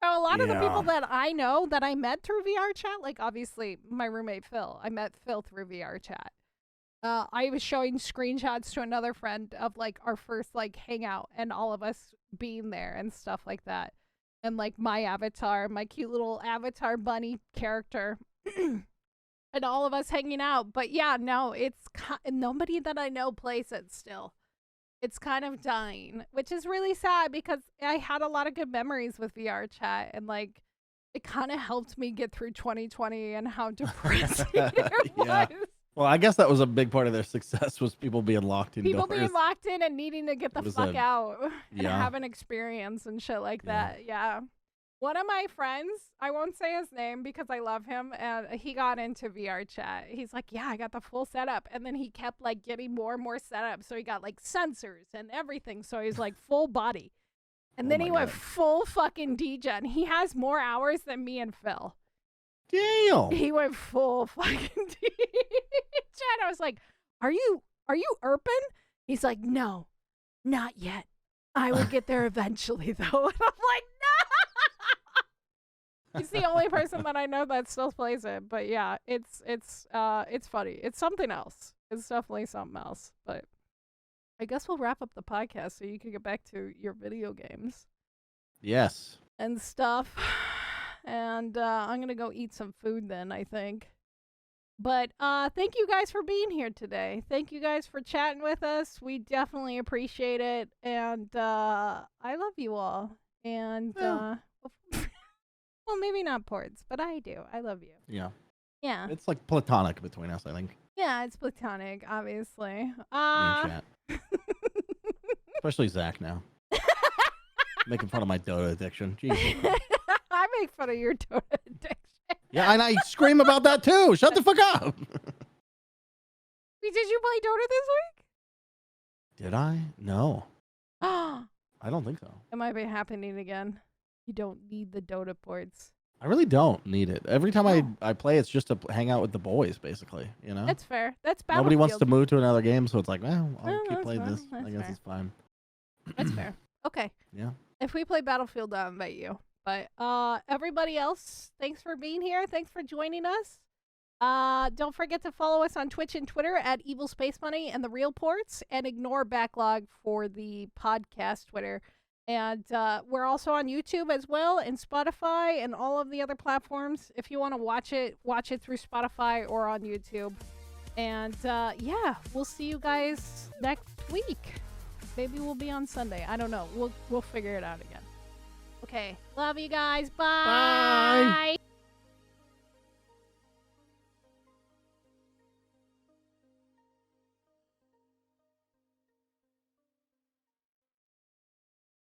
a lot of the people that I know that I met through VR chat, like obviously my roommate Phil, I met Phil through VR chat. I was showing screenshots to another friend of like our first like hangout and all of us being there and stuff like that. And like my avatar, my cute little avatar bunny character and all of us hanging out. But yeah, no, nobody that I know plays it still. It's kind of dying, which is really sad because I had a lot of good memories with VR chat and like it kind of helped me get through 2020 and how depressing it was. Well, I guess that was a big part of their success was people being locked indoors. People being locked in and needing to get the fuck out and have an experience and shit like that. Yeah. One of my friends, I won't say his name because I love him, and he got into VR chat. He's like, yeah, I got the full setup. And then he kept like getting more and more setup. So he got like sensors and everything. So he's like full body. And then he went full fucking degen. He has more hours than me and Phil. Damn. He went full fucking degen. I was like, are you Erpin? He's like, no, not yet. I will get there eventually though. And I'm like, he's the only person that I know that still plays it, but yeah, it's funny. It's something else. It's definitely something else. But I guess we'll wrap up the podcast so you can get back to your video games. Yes. And stuff. And I'm gonna go eat some food then, I think. But thank you guys for being here today. Thank you guys for chatting with us. We definitely appreciate it, and I love you all. And well, maybe not Portz, but I do. I love you. Yeah. Yeah. It's like platonic between us, I think. Yeah, it's platonic, obviously. Me and chat. Especially Zach now. Making fun of my Dota addiction. Jesus Christ. I make fun of your Dota addiction. Yeah, and I scream about that too. Shut the fuck up. Wait, did you play Dota this week? Did I? No. I don't think so. It might be happening again. You don't need the Dota ports. I really don't need it. Every time I play, it's just to hang out with the boys, basically. You know? That's fair. That's Battlefield. Nobody wants to move to another game, so it's like, well, I'll No, keep that's playing fine. this. That's I guess fair. it's fine. That's fair. Okay. Yeah. If we play Battlefield, I'll invite you. But everybody else, thanks for being here. Thanks for joining us. Don't forget to follow us on Twitch and Twitter at Evil Space Money and The Real Portz, and ignore Backlog for the podcast Twitter. And we're also on YouTube as well, and Spotify, and all of the other platforms. If you want to watch it through Spotify or on YouTube. And yeah, we'll see you guys next week. Maybe we'll be on Sunday. I don't know. We'll figure it out again. Okay. Love you guys. Bye. Bye.